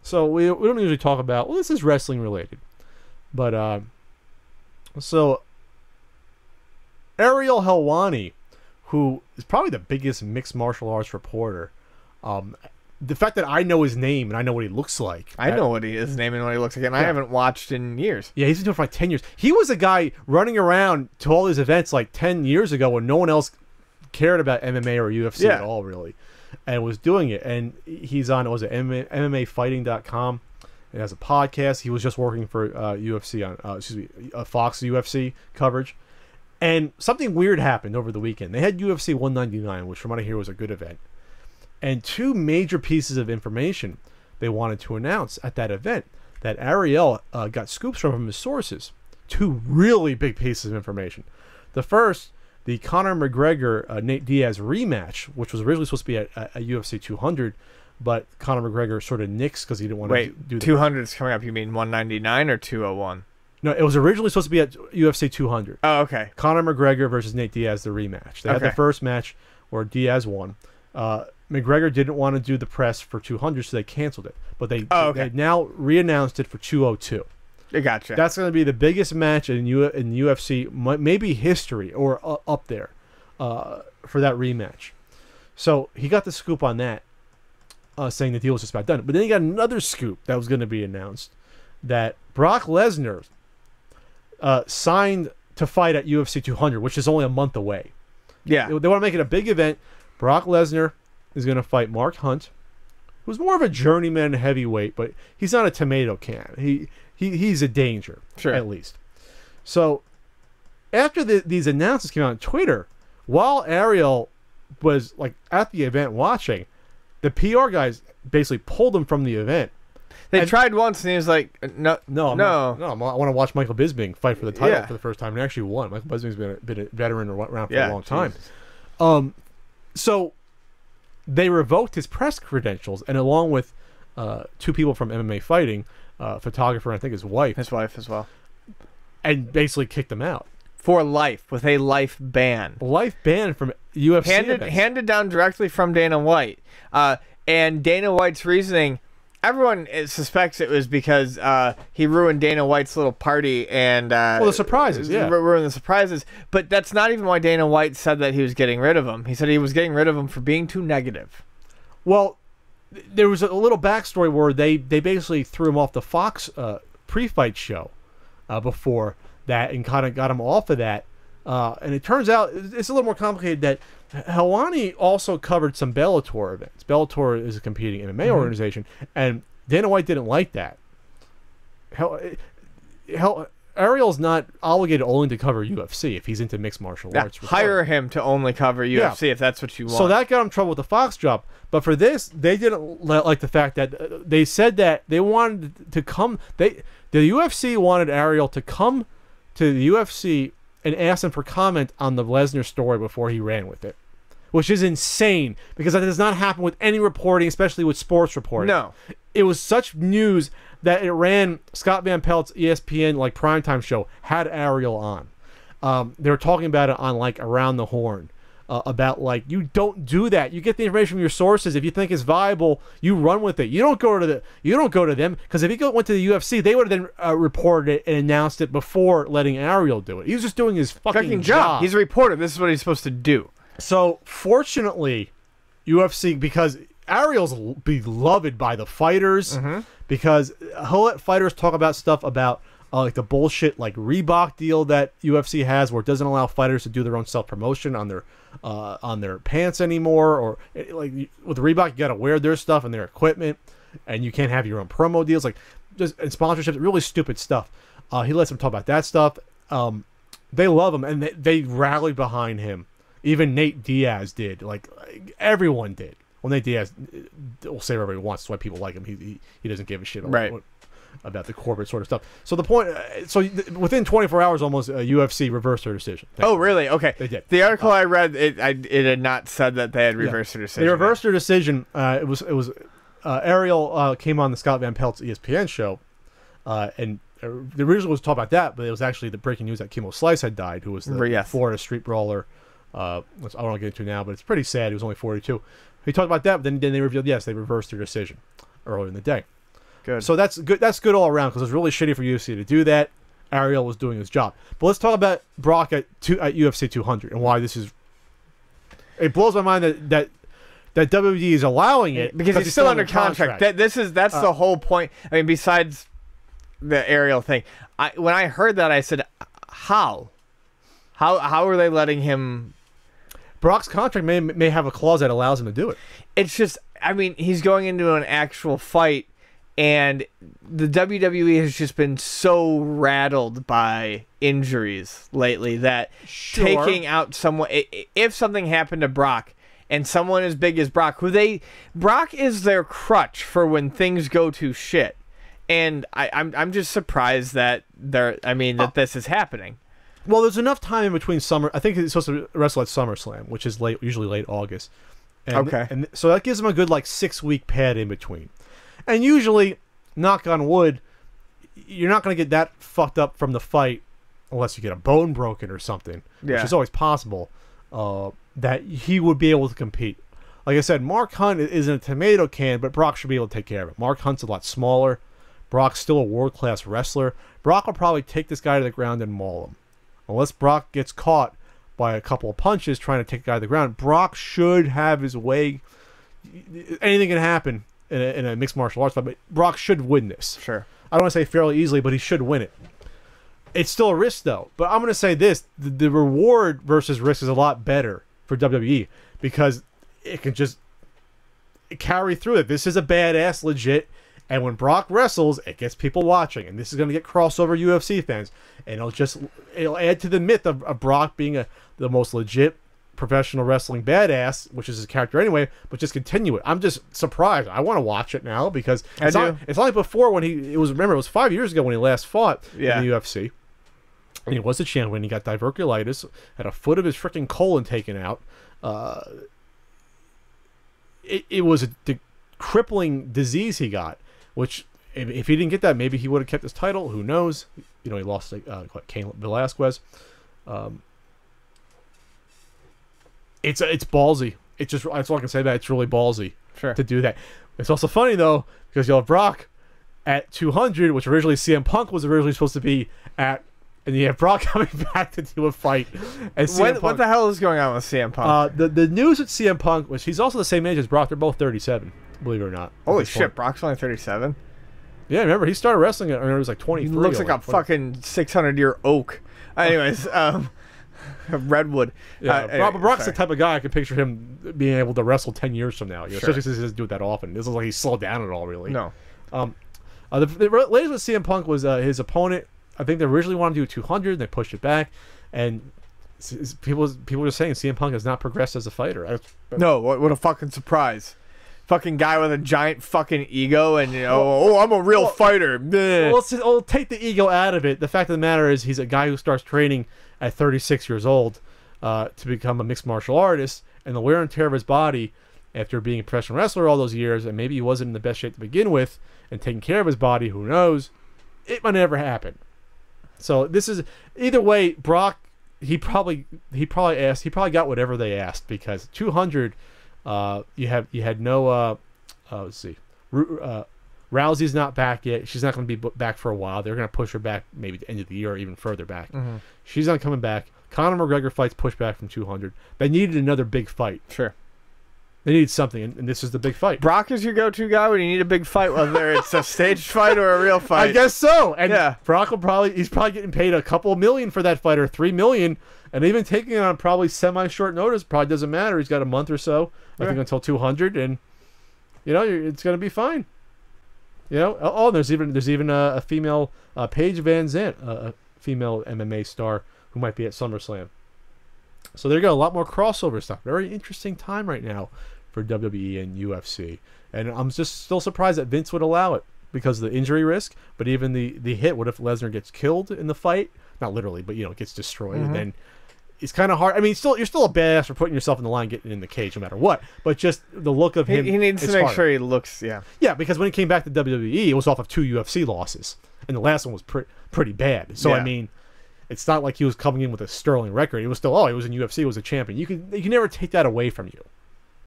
So we don't usually talk about, well, this is wrestling related. But, so Ariel Helwani, who is probably the biggest mixed martial arts reporter, the fact that I know his name and I know what he looks like. I know what his name and what he looks like, and I haven't watched in years. Yeah, he's been doing it for like 10 years. He was a guy running around to all these events like 10 years ago when no one else cared about MMA or UFC at all, really, and was doing it. And he's on, was it MMAfighting.com? It has a podcast. He was just working for UFC on, Fox UFC coverage. And something weird happened over the weekend. They had UFC 199, which from what I hear was a good event. And two major pieces of information they wanted to announce at that event that Ariel got scoops from his sources. Two really big pieces of information. The first, the Conor McGregor Nate Diaz rematch, which was originally supposed to be at UFC 200, but Conor McGregor sort of nixed because he didn't want to do the 200 is coming up. You mean 199 or 201? No, it was originally supposed to be at UFC 200. Oh, okay. Conor McGregor versus Nate Diaz, the rematch. They had the first match where Diaz won. McGregor didn't want to do the press for 200, so they canceled it. But they now re-announced it for 202. I gotcha. That's going to be the biggest match in UFC, maybe history, or up there, for that rematch. So he got the scoop on that, saying the deal was just about done. But then he got another scoop that was going to be announced, that Brock Lesnar signed to fight at UFC 200, which is only a month away. Yeah. They want to make it a big event. Brock Lesnar is going to fight Mark Hunt, who's more of a journeyman heavyweight, but he's not a tomato can. He's a danger, at least. So after these announcements came out on Twitter, while Ariel was like at the event watching, the PR guys basically pulled him from the event. They tried once, and he was like, "No, I want to watch Michael Bisping fight for the title for the first time." And he actually won. Michael Bisping's been a veteran around for a long time. So they revoked his press credentials, and along with two people from MMA Fighting, photographer and I think his wife as well, and basically kicked him out for life with a life ban. Life ban from UFC handed down directly from Dana White. And Dana White's reasoning, everyone suspects it was because he ruined Dana White's little party and the surprises, ruined the surprises. But that's not even why Dana White said that he was getting rid of him. He said he was getting rid of him for being too negative. Well, there was a little backstory where they basically threw him off the Fox pre-fight show before that and kind of got him off of that. And it turns out it's a little more complicated that Helwani also covered some Bellator events. Bellator is a competing MMA organization, and Dana White didn't like that. Ariel's not obligated only to cover UFC if he's into mixed martial arts. Hire him to only cover UFC if that's what you want. So that got him in trouble with the Fox job. But for this, they didn't like the fact that they said that they wanted to come. The UFC wanted Ariel to come to the UFC and ask him for comment on the Lesnar story before he ran with it, which is insane because that does not happen with any reporting, especially with sports reporting. No. It was such news that it ran. Scott Van Pelt's ESPN like primetime show had Ariel on. They were talking about it on like Around the Horn. About like, you don't do that. You get the information from your sources. If you think it's viable, you run with it. You don't go to them, because if he went to the UFC, they would have then reported it and announced it before letting Ariel do it. He was just doing his fucking job. He's a reporter. This is what he's supposed to do. So fortunately, UFC, because Ariel's beloved by the fighters, because he'll let fighters talk about stuff about like the bullshit like Reebok deal that UFC has, where it doesn't allow fighters to do their own self-promotion on their pants anymore, or like with Reebok, you got to wear their stuff and their equipment, and you can't have your own promo deals, like just and sponsorships, really stupid stuff. He lets them talk about that stuff. They love him, and they rallied behind him. Even Nate Diaz did, like everyone did. Well, Nate Diaz will say whatever he wants. That's why people like him. He doesn't give a shit about the corporate sort of stuff. So the point, within 24 hours, almost UFC reversed their decision. Oh, really? Okay. They did. The article I read, it had not said that they had reversed their decision. They reversed their decision. It was Ariel came on the Scott Van Pelt's ESPN show, and the original was talk about that, but it was actually the breaking news that Kimo Slice had died, who was the Florida street brawler. Which I don't want to get into now, but it's pretty sad. He was only 42. He talked about that, but then they revealed, yes, they reversed their decision earlier in the day. Good. So that's good. That's good all around because it's really shitty for UFC to do that. Ariel was doing his job. But let's talk about Brock at UFC 200 and why this is. It blows my mind that WWE is allowing it because he's still under contract. That's the whole point. I mean, besides the Ariel thing, when I heard that, I said, "How are they letting him?" Brock's contract may have a clause that allows him to do it. It's just, I mean, he's going into an actual fight, and the WWE has just been so rattled by injuries lately that taking out someone, if something happened to Brock and someone as big as Brock, Brock is their crutch for when things go to shit, and I'm just surprised that that this is happening. Well, there's enough time in between summer. I think he's supposed to wrestle at SummerSlam, which is usually late August. And so that gives him a good 6-week pad in between. And usually, knock on wood, you're not going to get that fucked up from the fight unless you get a bone broken or something, which is always possible, that he would be able to compete. Like I said, Mark Hunt isn't a tomato can, but Brock should be able to take care of it. Mark Hunt's a lot smaller. Brock's still a world-class wrestler. Brock will probably take this guy to the ground and maul him. Unless Brock gets caught by a couple of punches trying to take the guy to the ground, Brock should have his way. Anything can happen in a mixed martial arts fight, but Brock should win this. Sure. I don't want to say fairly easily, but he should win it. It's still a risk, though. But I'm going to say this. The reward versus risk is a lot better for WWE because it can just carry through it. This is a badass, legit. And when Brock wrestles, it gets people watching. And this is going to get crossover UFC fans. And it'll add to the myth of Brock being the most legit professional wrestling badass, which is his character anyway, but just continue it. I'm just surprised. I want to watch it now because it's not like before when it was 5 years ago when he last fought in the UFC. And he was the champion when he got diverculitis, had a foot of his freaking colon taken out. It was a crippling disease he got, which if he didn't get that, maybe he would have kept his title. Who knows? He lost Cain Velasquez. It's ballsy. That's all I can say about it. It's really ballsy to do that. It's also funny though because you'll have Brock at 200, which originally CM Punk was originally supposed to be at, and you have Brock coming back to do a fight. And what the hell is going on with CM Punk? The news with CM Punk was he's also the same age as Brock. They're both 37, believe it or not. Holy shit, Brock's only 37. Yeah, remember he started wrestling when he was 23. He looks like a fucking 600-year oak. Anyways, redwood. Yeah, Brock's the type of guy I could picture him being able to wrestle 10 years from now. Especially since he doesn't do it that often. This is like he's slowed down at all, really. No. The latest with CM Punk was his opponent. I think they originally wanted to do 200, they pushed it back, and people are saying CM Punk has not progressed as a fighter. No, what a fucking surprise! Fucking guy with a giant fucking ego, and I'm a real fighter. Well, we'll take the ego out of it. The fact of the matter is, he's a guy who starts training at 36 years old to become a mixed martial artist, and the wear and tear of his body after being a professional wrestler all those years, and maybe he wasn't in the best shape to begin with, and taking care of his body. Who knows? It might never happen. So this is either way. Brock, he probably got whatever they asked because 200. You had no. Let's see. Rousey's not back yet. She's not going to be back for a while. They're going to push her back maybe the end of the year or even further back. Mm-hmm. She's not coming back. Conor McGregor fights pushed back from 200. They needed another big fight. Sure. They needed something, and this is the big fight. Brock is your go-to guy when you need a big fight, whether it's a staged fight or a real fight. I guess so. And Brock he's probably getting paid a couple million for that fight, or $3 million, and even taking it on probably semi-short notice probably doesn't matter. He's got a month or so, I think, until 200, and it's going to be fine. There's even a female Paige Van Zandt, a female MMA star who might be at SummerSlam. So there you go, a lot more crossover stuff. Very interesting time right now for WWE and UFC. And I'm just still surprised that Vince would allow it because of the injury risk. But even the hit, what if Lesnar gets killed in the fight? Not literally, but gets destroyed. Mm-hmm. Then it's kind of hard. I mean, you're still a badass for putting yourself in the line, getting in the cage, no matter what. But just the look of him, he needs to make sure he looks. Yeah, because when he came back to WWE, it was off of 2 UFC losses, and the last one was pretty bad. So I mean, it's not like he was coming in with a sterling record. He was still he was in UFC, he was a champion. You can never take that away from you.